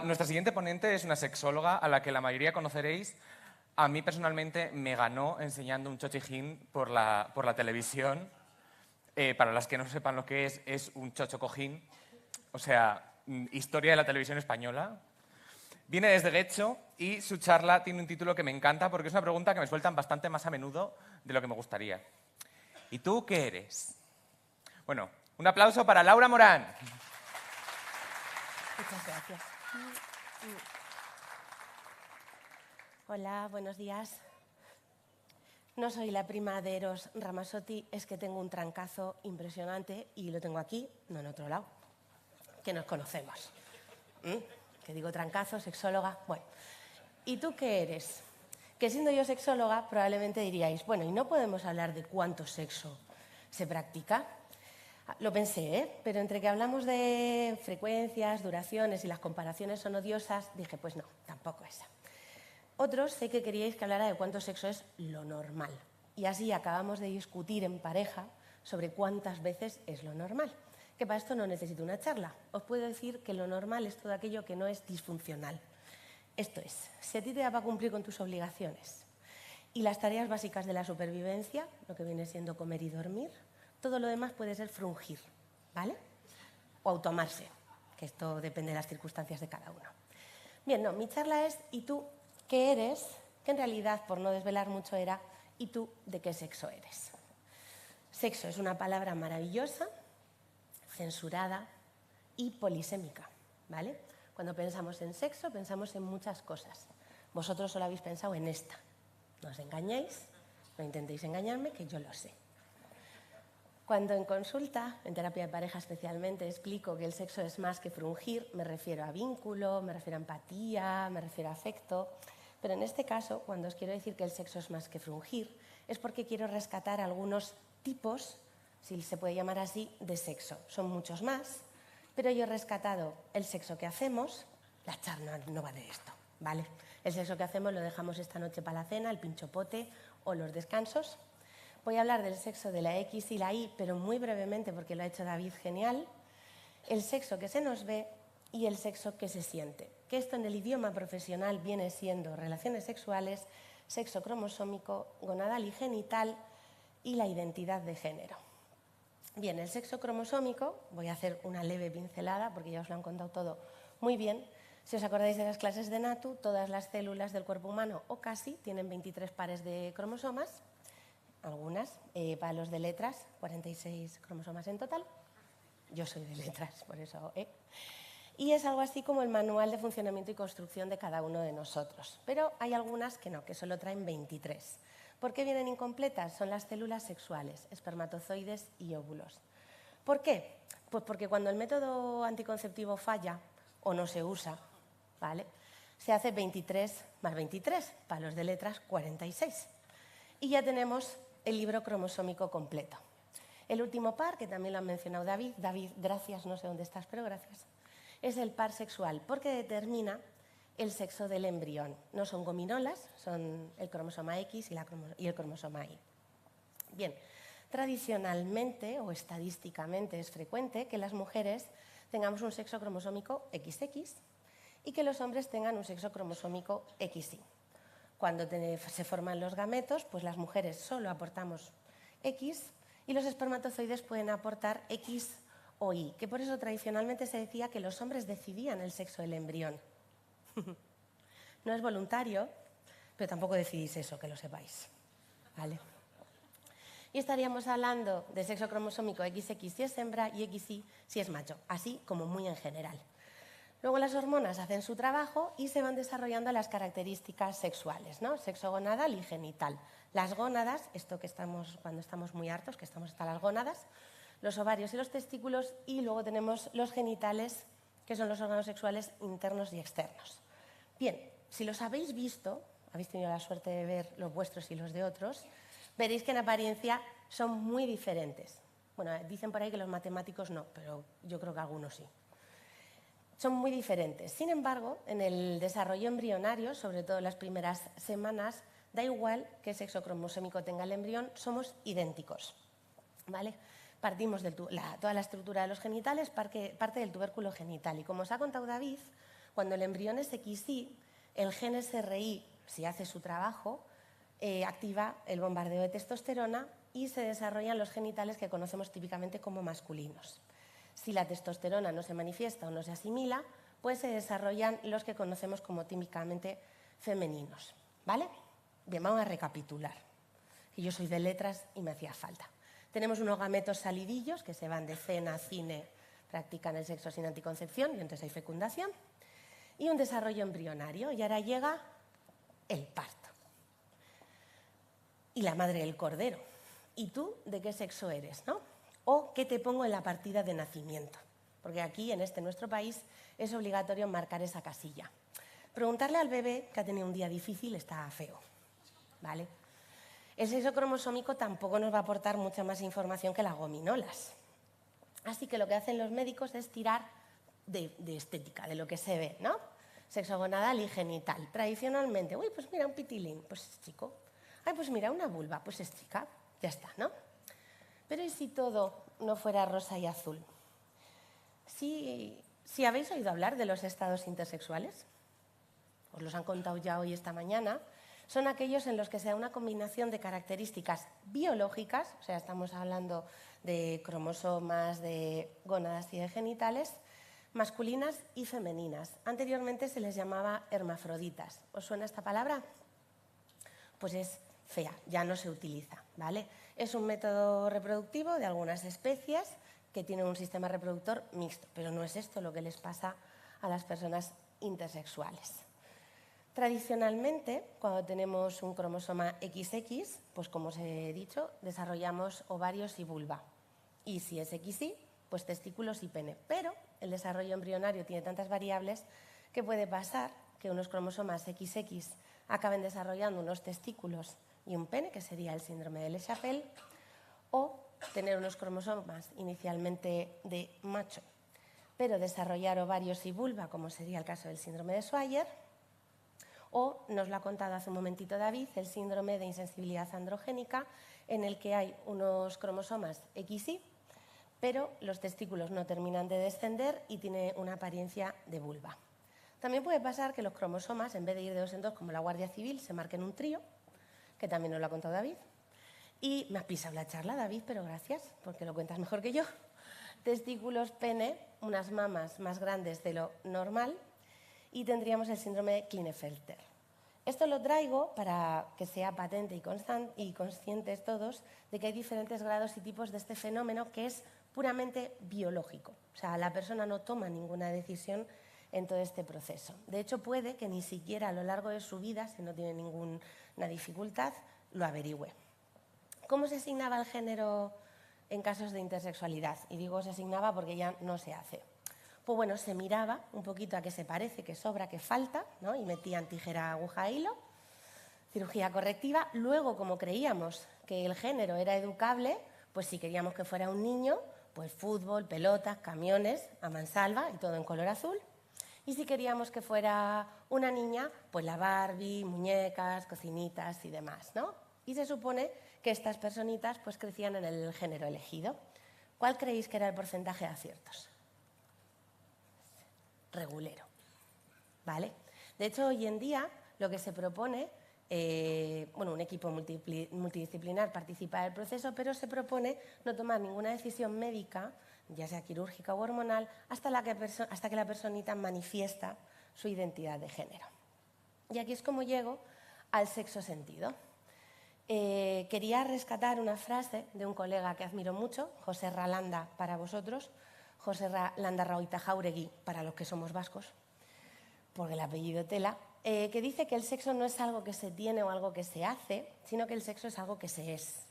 Nuestra siguiente ponente es una sexóloga a la que la mayoría conoceréis. A mí personalmente me ganó enseñando un chochijín por la televisión. Para las que no sepan lo que es un chocho cojín. O sea, historia de la televisión española. Viene desde Getxo y su charla tiene un título que me encanta porque es una pregunta que me sueltan bastante más a menudo de lo que me gustaría. ¿Y tú qué eres? Bueno, un aplauso para Laura Morán. Muchas gracias. Hola, buenos días. No soy la prima de Eros Ramazzotti, es que tengo un trancazo impresionante y lo tengo aquí, no en otro lado, que nos conocemos. Que digo trancazo, sexóloga, bueno. ¿Y tú qué eres? Que siendo yo sexóloga probablemente diríais, bueno, ¿y no podemos hablar de cuánto sexo se practica? Lo pensé, pero entre que hablamos de frecuencias, duraciones y las comparaciones son odiosas, dije, pues no, tampoco esa. Otros sé que queríais que hablara de cuánto sexo es lo normal. Y así acabamos de discutir en pareja sobre cuántas veces es lo normal. Que para esto no necesito una charla. Os puedo decir que lo normal es todo aquello que no es disfuncional. Esto es, si a ti te da para cumplir con tus obligaciones y las tareas básicas de la supervivencia, lo que viene siendo comer y dormir, todo lo demás puede ser frungir, ¿vale? O automarse, que esto depende de las circunstancias de cada uno. Bien, no, mi charla es ¿y tú qué eres? Que en realidad, por no desvelar mucho, era ¿y tú de qué sexo eres? Sexo es una palabra maravillosa, censurada y polisémica, ¿vale? Cuando pensamos en sexo, pensamos en muchas cosas. Vosotros solo habéis pensado en esta. No os engañéis, no intentéis engañarme, que yo lo sé. Cuando en consulta, en terapia de pareja especialmente, explico que el sexo es más que frungir, me refiero a vínculo, me refiero a empatía, me refiero a afecto. Pero en este caso, cuando os quiero decir que el sexo es más que frungir, es porque quiero rescatar algunos tipos, si se puede llamar así, de sexo. Son muchos más, pero yo he rescatado el sexo que hacemos. La charla no va de esto, ¿vale? El sexo que hacemos lo dejamos esta noche para la cena, el pinchopote o los descansos. Voy a hablar del sexo de la X y la Y, pero muy brevemente porque lo ha hecho David genial. El sexo que se nos ve y el sexo que se siente. Que esto en el idioma profesional viene siendo relaciones sexuales, sexo cromosómico, gonadal y genital y la identidad de género. Bien, el sexo cromosómico, voy a hacer una leve pincelada porque ya os lo han contado todo muy bien. Si os acordáis de las clases de Natu, todas las células del cuerpo humano, o casi, tienen 23 pares de cromosomas. Algunas, para los de letras, 46 cromosomas en total. Yo soy de letras, por eso. Y es algo así como el manual de funcionamiento y construcción de cada uno de nosotros. Pero hay algunas que no, que solo traen 23. ¿Por qué vienen incompletas? Son las células sexuales, espermatozoides y óvulos. ¿Por qué? Pues porque cuando el método anticonceptivo falla o no se usa, ¿vale?, se hace 23 más 23, para los de letras 46. Y ya tenemos el libro cromosómico completo. El último par, que también lo ha mencionado David, gracias, no sé dónde estás, pero gracias, es el par sexual, porque determina el sexo del embrión. No son gominolas, son el cromosoma X y el cromosoma Y. Bien, tradicionalmente o estadísticamente es frecuente que las mujeres tengamos un sexo cromosómico XX y que los hombres tengan un sexo cromosómico XY. Cuando se forman los gametos, pues las mujeres solo aportamos X y los espermatozoides pueden aportar X o Y, que por eso tradicionalmente se decía que los hombres decidían el sexo del embrión. No es voluntario, pero tampoco decidís eso, que lo sepáis, ¿vale? Y estaríamos hablando de sexo cromosómico XX si es hembra y XY si es macho, así como muy en general. Luego las hormonas hacen su trabajo y se van desarrollando las características sexuales, ¿no? Sexo gonadal y genital. Las gónadas, esto que estamos cuando estamos muy hartos, que estamos hasta las gónadas, los ovarios y los testículos, y luego tenemos los genitales, que son los órganos sexuales internos y externos. Bien, si los habéis visto, habéis tenido la suerte de ver los vuestros y los de otros, veréis que en apariencia son muy diferentes. Bueno, dicen por ahí que los matemáticos no, pero yo creo que algunos sí. Son muy diferentes. Sin embargo, en el desarrollo embrionario, sobre todo en las primeras semanas, da igual qué sexo cromosómico tenga el embrión, somos idénticos, ¿vale? Partimos de toda la estructura de los genitales, parte del tubérculo genital. Y como os ha contado David, Cuando el embrión es XY, el gen SRY, si hace su trabajo, activa el bombardeo de testosterona y se desarrollan los genitales que conocemos típicamente como masculinos. Si la testosterona no se manifiesta o no se asimila, pues se desarrollan los que conocemos como típicamente femeninos. ¿Vale? Bien, vamos a recapitular. Que yo soy de letras y me hacía falta. Tenemos unos gametos salidillos que se van de cena a cine, practican el sexo sin anticoncepción y entonces hay fecundación. Y un desarrollo embrionario. Y ahora llega el parto. Y la madre del cordero. ¿Y tú de qué sexo eres, no? O qué te pongo en la partida de nacimiento. Porque aquí, en nuestro país, es obligatorio marcar esa casilla. Preguntarle al bebé que ha tenido un día difícil está feo, ¿vale? El sexo cromosómico tampoco nos va a aportar mucha más información que las gominolas. Así que lo que hacen los médicos es tirar de estética, de lo que se ve, ¿no? Sexo gonadal y genital. Tradicionalmente, uy, pues mira, un pitilín, pues es chico. Ay, pues mira, una vulva, pues es chica. Ya está, ¿no? Pero ¿y si todo no fuera rosa y azul? Si habéis oído hablar de los estados intersexuales, os los han contado ya hoy esta mañana, son aquellos en los que se da una combinación de características biológicas, o sea, estamos hablando de cromosomas, de gónadas y de genitales, masculinas y femeninas. Anteriormente se les llamaba hermafroditas. ¿Os suena esta palabra? Pues es fea, ya no se utiliza, ¿vale? Es un método reproductivo de algunas especies que tienen un sistema reproductor mixto, pero no es esto lo que les pasa a las personas intersexuales. Tradicionalmente, cuando tenemos un cromosoma XX, pues como os he dicho, desarrollamos ovarios y vulva. Y si es XY, pues testículos y pene. Pero el desarrollo embrionario tiene tantas variables que puede pasar que unos cromosomas XX acaben desarrollando unos testículos y un pene, que sería el síndrome de Le Chapelle, o tener unos cromosomas inicialmente de macho, pero desarrollar ovarios y vulva, como sería el caso del síndrome de Swyer, o, nos lo ha contado hace un momentito David, el síndrome de insensibilidad androgénica, en el que hay unos cromosomas XY, pero los testículos no terminan de descender y tiene una apariencia de vulva. También puede pasar que los cromosomas, en vez de ir de 2 en 2 como la Guardia Civil, se marquen un trío, que también nos lo ha contado David. Y me has pisado la charla, David, pero gracias, porque lo cuentas mejor que yo. Testículos, pene, unas mamas más grandes de lo normal y tendríamos el síndrome de Klinefelter. Esto lo traigo para que sea patente y conscientes todos de que hay diferentes grados y tipos de este fenómeno que es puramente biológico. O sea, la persona no toma ninguna decisión en todo este proceso. De hecho, puede que ni siquiera a lo largo de su vida, si no tiene ninguna dificultad, lo averigüe. ¿Cómo se asignaba el género en casos de intersexualidad? Y digo se asignaba porque ya no se hace. Pues bueno, se miraba un poquito a qué se parece, qué sobra, qué falta, ¿no? Y metían tijera, aguja, hilo, cirugía correctiva. Luego, como creíamos que el género era educable, pues si queríamos que fuera un niño, pues fútbol, pelotas, camiones, a mansalva y todo en color azul. Y si queríamos que fuera una niña, pues la Barbie, muñecas, cocinitas y demás, ¿no? Y se supone que estas personitas pues crecían en el género elegido. ¿Cuál creéis que era el porcentaje de aciertos? Regulero, ¿vale? De hecho, hoy en día lo que se propone, un equipo multidisciplinar participa del proceso, pero se propone no tomar ninguna decisión médica, ya sea quirúrgica o hormonal, hasta que la personita manifiesta su identidad de género. Y aquí es como llego al sexo sentido. Quería rescatar una frase de un colega que admiro mucho, José Landa para vosotros, José Landarraoita Jauregui para los que somos vascos, porque el apellido tela, que dice que el sexo no es algo que se tiene o algo que se hace, sino que el sexo es algo que se es.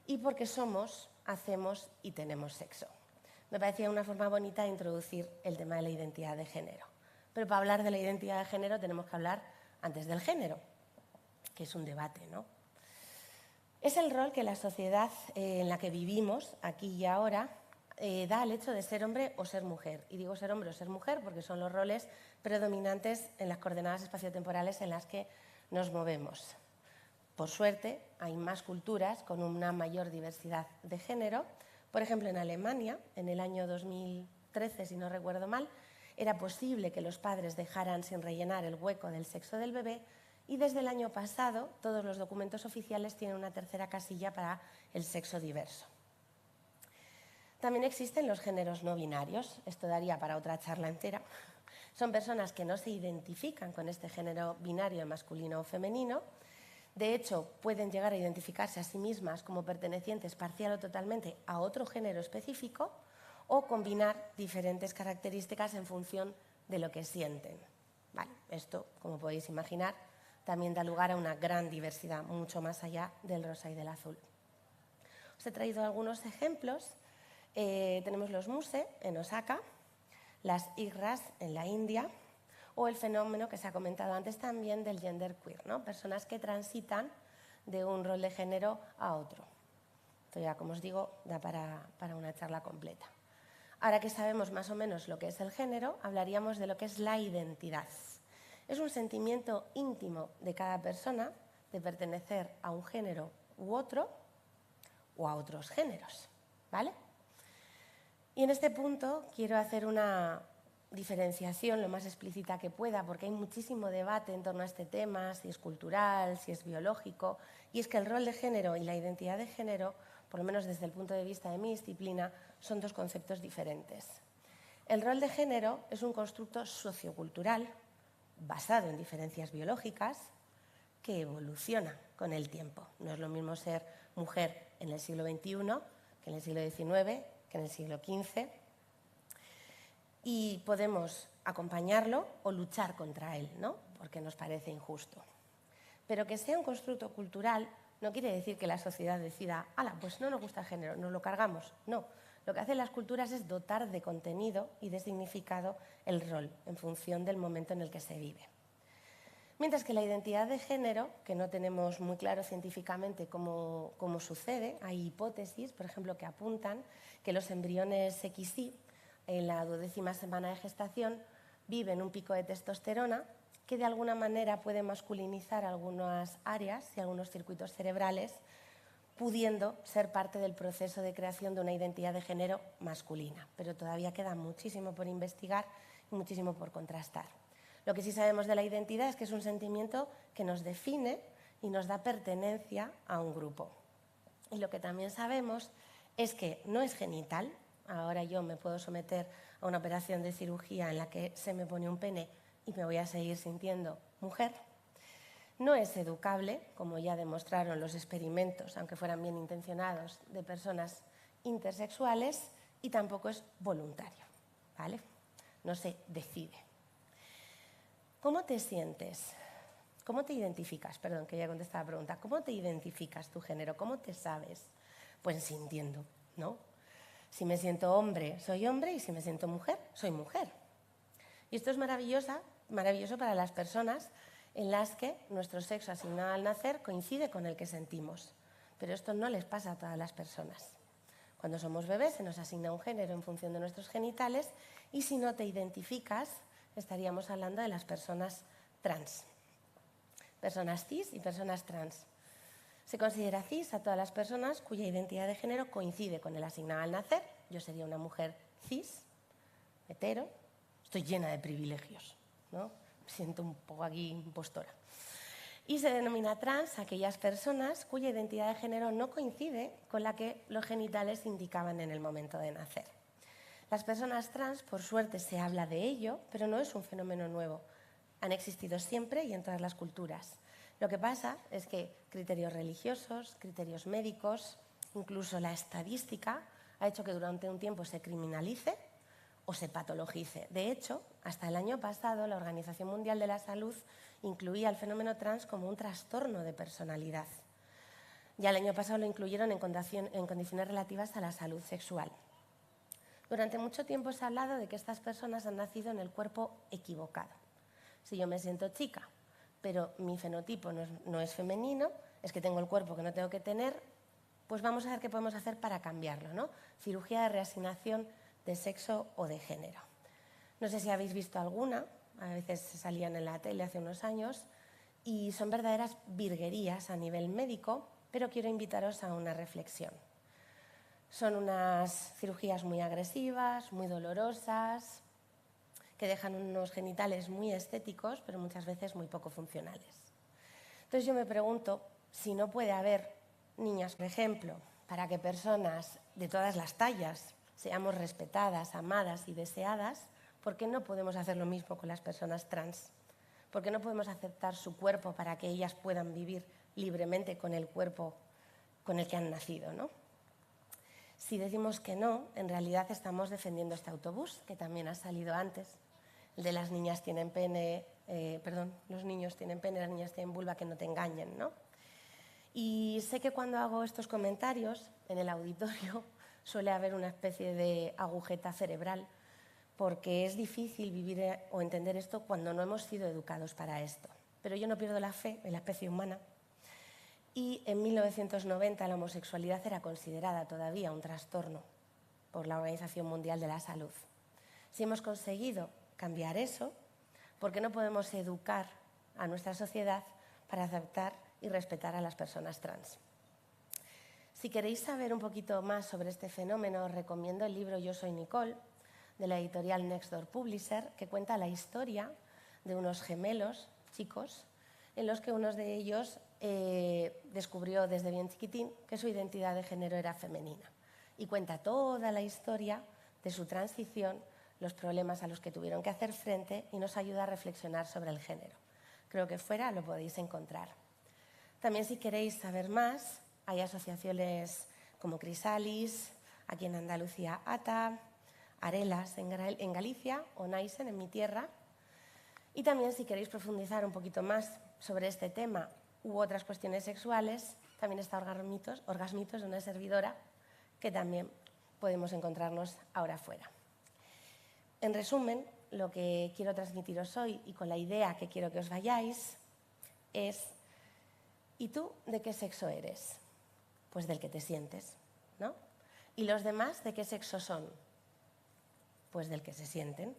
Y porque somos, hacemos y tenemos sexo. Me parecía una forma bonita de introducir el tema de la identidad de género. Pero para hablar de la identidad de género tenemos que hablar antes del género, que es un debate, ¿no? Es el rol que la sociedad en la que vivimos, aquí y ahora, da al hecho de ser hombre o ser mujer. Y digo ser hombre o ser mujer porque son los roles predominantes en las coordenadas espaciotemporales en las que nos movemos. Por suerte, hay más culturas con una mayor diversidad de género. Por ejemplo, en Alemania, en el año 2013, si no recuerdo mal, era posible que los padres dejaran sin rellenar el hueco del sexo del bebé, y desde el año pasado todos los documentos oficiales tienen una tercera casilla para el sexo diverso. También existen los géneros no binarios, esto daría para otra charla entera. Son personas que no se identifican con este género binario masculino o femenino. De hecho, pueden llegar a identificarse a sí mismas como pertenecientes parcial o totalmente a otro género específico o combinar diferentes características en función de lo que sienten. Vale, esto, como podéis imaginar, también da lugar a una gran diversidad, mucho más allá del rosa y del azul. Os he traído algunos ejemplos. Tenemos los Muse en Osaka, las IGRAS en la India, o el fenómeno que se ha comentado antes también del genderqueer, ¿no? Personas que transitan de un rol de género a otro. Esto ya, como os digo, da para una charla completa. Ahora que sabemos más o menos lo que es el género, hablaríamos de lo que es la identidad. Es un sentimiento íntimo de cada persona de pertenecer a un género u otro o a otros géneros, ¿vale? Y en este punto quiero hacer una diferenciación lo más explícita que pueda, porque hay muchísimo debate en torno a este tema, si es cultural, si es biológico, y es que el rol de género y la identidad de género, por lo menos desde el punto de vista de mi disciplina, son dos conceptos diferentes. El rol de género es un constructo sociocultural basado en diferencias biológicas que evoluciona con el tiempo. No es lo mismo ser mujer en el siglo XXI que en el siglo XIX, que en el siglo XV, y podemos acompañarlo o luchar contra él, ¿no? Porque nos parece injusto. Pero que sea un constructo cultural no quiere decir que la sociedad decida, ¡hala, pues no nos gusta el género, nos lo cargamos! No, lo que hacen las culturas es dotar de contenido y de significado el rol en función del momento en el que se vive. Mientras que la identidad de género, que no tenemos muy claro científicamente cómo sucede, hay hipótesis, por ejemplo, que apuntan que los embriones XY en la 12ª semana de gestación viven un pico de testosterona que de alguna manera puede masculinizar algunas áreas y algunos circuitos cerebrales, pudiendo ser parte del proceso de creación de una identidad de género masculina. Pero todavía queda muchísimo por investigar y muchísimo por contrastar. Lo que sí sabemos de la identidad es que es un sentimiento que nos define y nos da pertenencia a un grupo. Y lo que también sabemos es que no es genital. Ahora yo me puedo someter a una operación de cirugía en la que se me pone un pene y me voy a seguir sintiendo mujer. No es educable, como ya demostraron los experimentos, aunque fueran bien intencionados, de personas intersexuales, y tampoco es voluntario, ¿vale? No se decide. ¿Cómo te sientes? ¿Cómo te identificas? Perdón, que ya contesté la pregunta. ¿Cómo te identificas tu género? ¿Cómo te sabes? Pues sintiendo, ¿no? Si me siento hombre, soy hombre, y si me siento mujer, soy mujer. Y esto es maravilloso para las personas en las que nuestro sexo asignado al nacer coincide con el que sentimos. Pero esto no les pasa a todas las personas. Cuando somos bebés se nos asigna un género en función de nuestros genitales, y si no te identificas, estaríamos hablando de las personas trans. Personas cis y personas trans. Se considera cis a todas las personas cuya identidad de género coincide con el asignado al nacer. Yo sería una mujer cis, hetero, estoy llena de privilegios, ¿no? Me siento un poco aquí impostora. Y se denomina trans a aquellas personas cuya identidad de género no coincide con la que los genitales indicaban en el momento de nacer. Las personas trans, por suerte, se habla de ello, pero no es un fenómeno nuevo. Han existido siempre y en todas las culturas. Lo que pasa es que criterios religiosos, criterios médicos, incluso la estadística, ha hecho que durante un tiempo se criminalice o se patologice. De hecho, hasta el año pasado, la Organización Mundial de la Salud incluía el fenómeno trans como un trastorno de personalidad. Ya el año pasado lo incluyeron en condiciones relativas a la salud sexual. Durante mucho tiempo se ha hablado de que estas personas han nacido en el cuerpo equivocado. Si yo me siento chica, pero mi fenotipo no es femenino, es que tengo el cuerpo que no tengo que tener, pues vamos a ver qué podemos hacer para cambiarlo, ¿no? Cirugía de reasignación de sexo o de género. No sé si habéis visto alguna, a veces salían en la tele hace unos años, y son verdaderas virguerías a nivel médico, pero quiero invitaros a una reflexión. Son unas cirugías muy agresivas, muy dolorosas, que dejan unos genitales muy estéticos, pero muchas veces muy poco funcionales. Entonces yo me pregunto si no puede haber niñas, por ejemplo, para que personas de todas las tallas seamos respetadas, amadas y deseadas, ¿por qué no podemos hacer lo mismo con las personas trans? ¿Por qué no podemos aceptar su cuerpo para que ellas puedan vivir libremente con el cuerpo con el que han nacido, ¿no? Si decimos que no, en realidad estamos defendiendo este autobús, que también ha salido antes, el de las niñas tienen pene, los niños tienen pene, las niñas tienen vulva, que no te engañen, ¿no? Y sé que cuando hago estos comentarios en el auditorio suele haber una especie de agujeta cerebral, porque es difícil vivir o entender esto cuando no hemos sido educados para esto. Pero yo no pierdo la fe en la especie humana. Y en 1990 la homosexualidad era considerada todavía un trastorno por la Organización Mundial de la Salud. Si hemos conseguido cambiar eso, ¿por qué no podemos educar a nuestra sociedad para aceptar y respetar a las personas trans? Si queréis saber un poquito más sobre este fenómeno, os recomiendo el libro Yo soy Nicole, de la editorial Next Door Publisher, que cuenta la historia de unos gemelos chicos en los que uno de ellos descubrió desde bien chiquitín que su identidad de género era femenina. Y cuenta toda la historia de su transición, los problemas a los que tuvieron que hacer frente y nos ayuda a reflexionar sobre el género. Creo que fuera lo podéis encontrar. También, si queréis saber más, hay asociaciones como Crisalis, aquí en Andalucía ATA, Arelas en Galicia o Naisen en mi tierra. Y también, si queréis profundizar un poquito más sobre este tema u otras cuestiones sexuales, también está Orgasmitos de una servidora, que también podemos encontrarnos ahora fuera. En resumen, lo que quiero transmitiros hoy y con la idea que quiero que os vayáis es: ¿y tú de qué sexo eres? Pues del que te sientes, ¿no? ¿Y los demás de qué sexo son? Pues del que se sienten.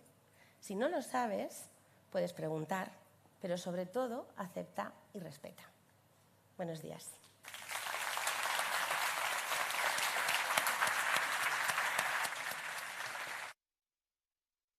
Si no lo sabes, puedes preguntar, pero sobre todo acepta y respeta. Buenos días.